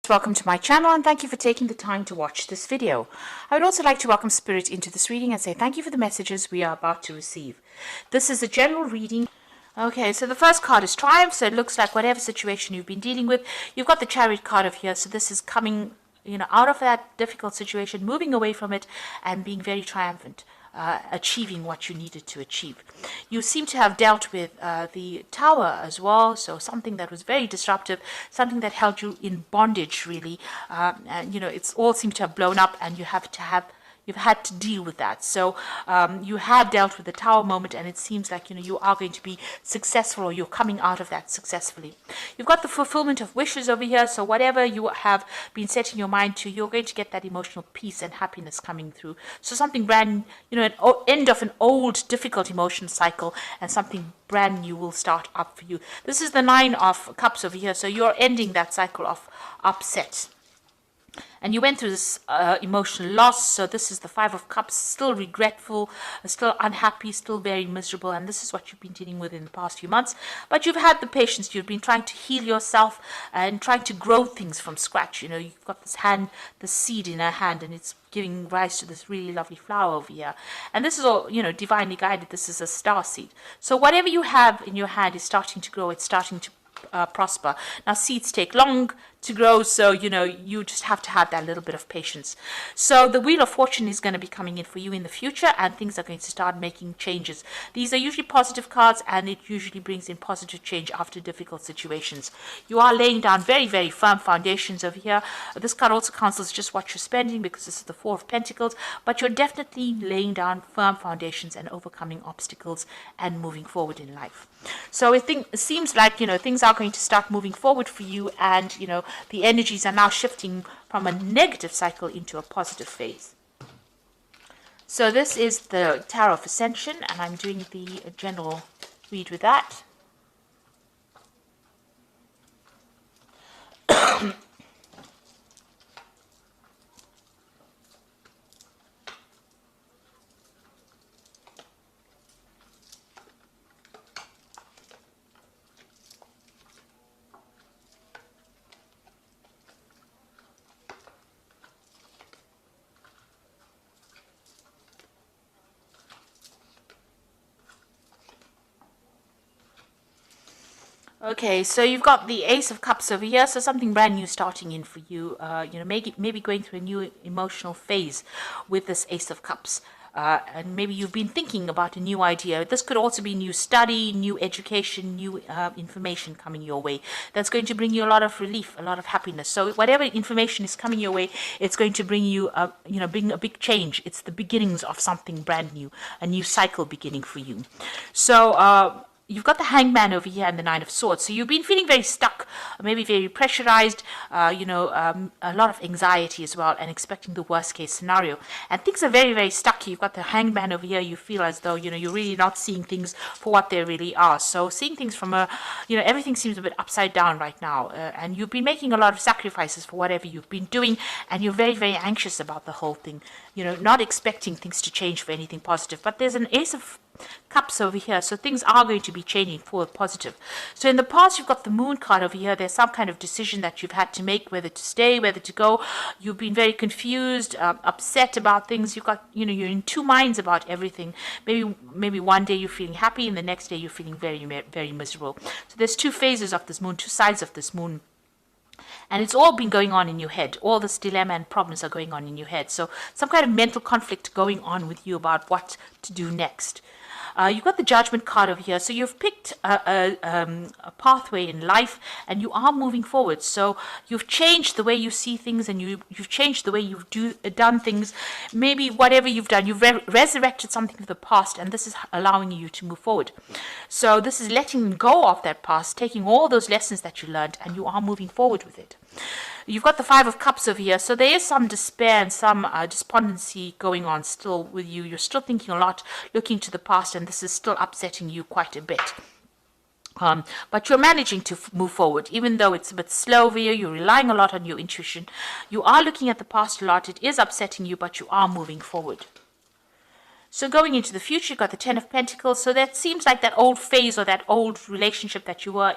Welcome to my channel and thank you for taking the time to watch this video. I would also like to welcome Spirit into this reading and say thank you for the messages we are about to receive. This is a general reading. Okay, so the first card is Triumph, so it looks like whatever situation you've been dealing with, you've got the Chariot card over here, so this is coming, out of that difficult situation, moving away from it and being very triumphant. Achieving what you needed to achieve. You seem to have dealt with the Tower as well, so something that was very disruptive, something that held you in bondage really, and it's all seemed to have blown up, and you've had to deal with that. So you have dealt with the Tower moment, and it seems like you are going to be successful, or you're coming out of that successfully. You've got the fulfillment of wishes over here, so whatever you have been setting your mind to, you're going to get that emotional peace and happiness coming through. So something brand, an end of an old difficult emotion cycle, and something brand new will start up for you. This is the Nine of Cups over here, so you're ending that cycle of upset. And you went through this emotional loss, so this is the Five of Cups, still regretful, still unhappy, still very miserable, and this is what you've been dealing with in the past few months. But you've had the patience, you've been trying to heal yourself and trying to grow things from scratch. You've got the seed in her hand, and it's giving rise to this really lovely flower over here. And this is all, divinely guided. This is a star seed. So whatever you have in your hand is starting to grow, it's starting to prosper. Now seeds take long to grow, so you just have to have that little bit of patience. So the Wheel of Fortune is going to be coming in for you in the future, and things are going to start making changes. These are usually positive cards, and it usually brings in positive change after difficult situations. You are laying down very, very firm foundations over here. This card also counsels just what you're spending, because this is the Four of Pentacles, but you're definitely laying down firm foundations and overcoming obstacles and moving forward in life. So it seems like things are going to start moving forward for you, and the energies are now shifting from a negative cycle into a positive phase. So this is the Tarot of Ascension, and I'm doing the general read with that. Okay, so you've got the Ace of Cups over here, so something brand new starting in for you. Maybe going through a new emotional phase with this Ace of Cups. And maybe you've been thinking about a new idea. This could also be new study, new education, new information coming your way. That's going to bring you a lot of relief, a lot of happiness. So whatever information is coming your way, it's going to bring you, bring a big change. It's the beginnings of something brand new, a new cycle beginning for you. So you've got the Hangman over here and the Nine of Swords. So you've been feeling very stuck, maybe very pressurized, a lot of anxiety as well, and expecting the worst case scenario. And things are very, very stuck. You've got the Hangman over here. You feel as though, you're really not seeing things for what they really are. So seeing things from everything seems a bit upside down right now. And you've been making a lot of sacrifices for whatever you've been doing, and you're very, very anxious about the whole thing. Not expecting things to change for anything positive. But there's an Ace of Cups over here, so things are going to be changing for the positive. So in the past, you've got the Moon card over here. There's some kind of decision that you've had to make, whether to stay, whether to go. You've been very confused, upset about things. You've got, you're in two minds about everything. Maybe one day you're feeling happy, and the next day you're feeling very, very miserable. So there's two phases of this Moon, two sides of this Moon. And it's all been going on in your head. All this dilemma and problems are going on in your head. So some kind of mental conflict going on with you about what to do next. You've got the Judgment card over here. So you've picked a pathway in life, and you are moving forward. So you've changed the way you see things, and you've changed the way you've done things. Maybe whatever you've done, you've resurrected something of the past, and this is allowing you to move forward. So this is letting go of that past, taking all those lessons that you learned, and you are moving forward with it. You've got the Five of Cups over here, so there is some despair and some despondency going on still with you. You're still thinking a lot, looking to the past, and this is still upsetting you quite a bit. But you're managing to move forward, even though it's a bit slow over here. You're relying a lot on your intuition. You are looking at the past a lot. It is upsetting you, but you are moving forward. So going into the future, you've got the Ten of Pentacles. So that seems like that old phase or that old relationship that you were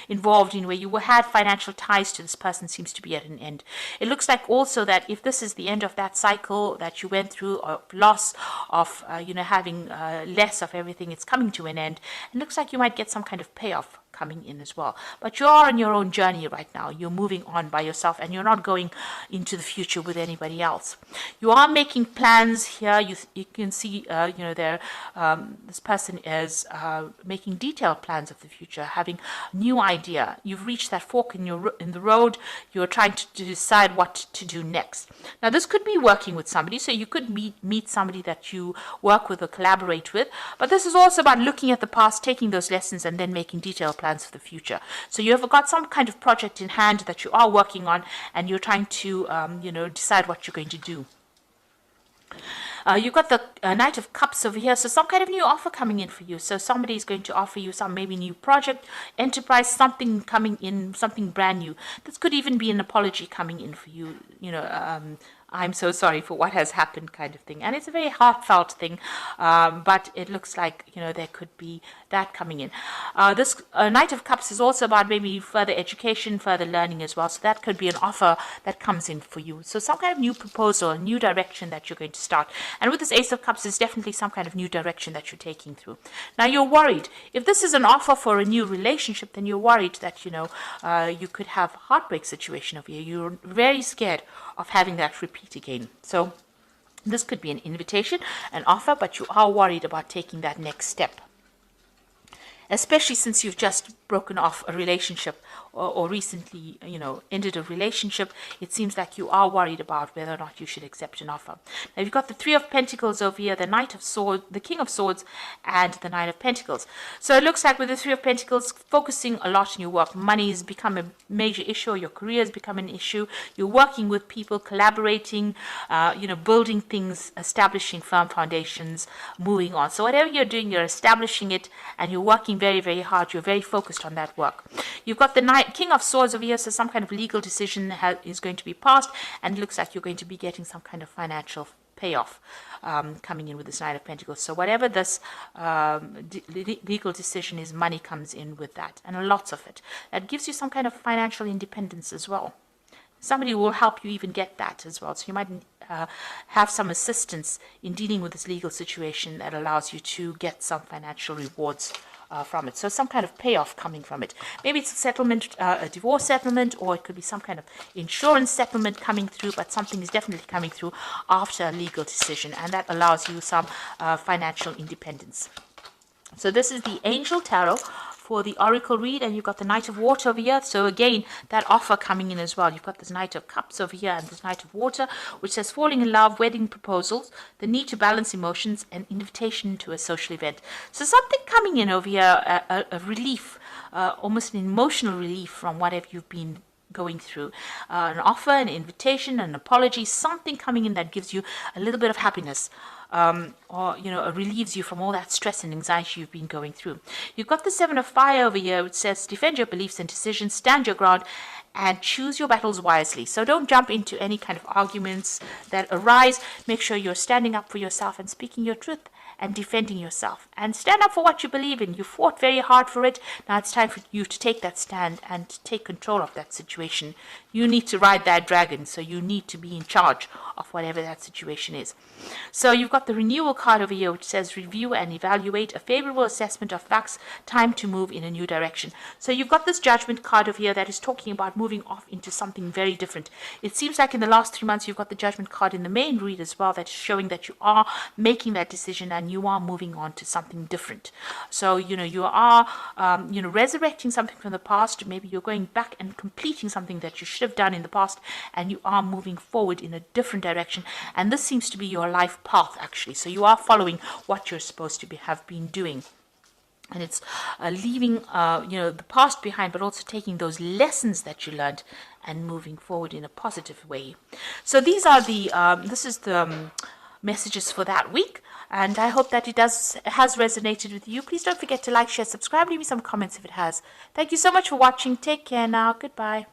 involved in, where you had financial ties to this person, seems to be at an end. It looks like also that if this is the end of that cycle that you went through, of loss of, having less of everything, it's coming to an end. It looks like you might get some kind of payoff coming in as well. But you are on your own journey right now. You're moving on by yourself, and you're not going into the future with anybody else. You are making plans here. You can see, this person is making detailed plans of the future, having a new idea. You've reached that fork in the road. You're trying to decide what to do next. Now, this could be working with somebody, so you could meet somebody that you work with or collaborate with. But this is also about looking at the past, taking those lessons, and then making detailed plans for the future. So you have got some kind of project in hand that you are working on, and you're trying to, decide what you're going to do. You've got the Knight of Cups over here, so some kind of new offer coming in for you. So somebody is going to offer you some maybe new project, enterprise, something coming in, something brand new. This could even be an apology coming in for you, I'm so sorry for what has happened kind of thing. And it's a very heartfelt thing, but it looks like, there could be that coming in. This Knight of Cups is also about maybe further education, further learning as well. So that could be an offer that comes in for you. So some kind of new proposal, a new direction that you're going to start. And with this Ace of Cups, it's definitely some kind of new direction that you're taking through. Now, you're worried. If this is an offer for a new relationship, then you're worried that, you could have a heartbreak situation over here. You're very scared of having that repeat again. So this could be an invitation, an offer, but you are worried about taking that next step, especially since you've just broken off a relationship or recently, ended a relationship. It seems like you are worried about whether or not you should accept an offer. Now, you've got the Three of Pentacles over here, the Knight of Swords, the King of Swords, and the Nine of Pentacles. So it looks like with the Three of Pentacles, focusing a lot on your work. Money has become a major issue. Your career has become an issue. You're working with people, collaborating, building things, establishing firm foundations, moving on. So whatever you're doing, you're establishing it, and you're working very, very hard. You're very focused on that work. You've got the King of Swords over here, so some kind of legal decision is going to be passed, and it looks like you're going to be getting some kind of financial payoff coming in with this Knight of Pentacles. So whatever this legal decision is, money comes in with that, and lots of it. That gives you some kind of financial independence as well. Somebody will help you even get that as well. So you might have some assistance in dealing with this legal situation that allows you to get some financial rewards from it. So some kind of payoff coming from it. Maybe it's a settlement, a divorce settlement, or it could be some kind of insurance settlement coming through, but something is definitely coming through after a legal decision, and that allows you some financial independence. So this is the Angel Tarot for the Oracle read, and you've got the Knight of Water over here. So again, that offer coming in as well. You've got this Knight of Cups over here and this Knight of Water, which says falling in love, wedding proposals, the need to balance emotions, and invitation to a social event. So something coming in over here, a relief, almost an emotional relief from whatever you've been going through. An offer, an invitation, an apology, something coming in that gives you a little bit of happiness. Or relieves you from all that stress and anxiety you've been going through. You've got the Seven of Fire over here, which says defend your beliefs and decisions, stand your ground, and choose your battles wisely. So don't jump into any kind of arguments that arise. Make sure you're standing up for yourself and speaking your truth and defending yourself, and stand up for what you believe in. You fought very hard for it. Now it's time for you to take that stand and take control of that situation. You need to ride that dragon, so you need to be in charge of whatever that situation is. So you've got the renewal card over here, which says review and evaluate, a favorable assessment of facts, time to move in a new direction. So you've got this judgment card over here that is talking about moving off into something very different. It seems like in the last 3 months you've got the judgment card in the main read as well, that's showing that you are making that decision and you are moving on to something different. So you are resurrecting something from the past. Maybe you're going back and completing something that you should have done in the past, and you are moving forward in a different direction, and this seems to be your life path actually. So you are following what you're supposed to have been doing, and it's leaving the past behind, but also taking those lessons that you learned and moving forward in a positive way. So these are the messages for that week, and I hope that it has resonated with you. Please don't forget to like, share, subscribe, leave me some comments if it has. Thank you so much for watching. Take care now. Goodbye.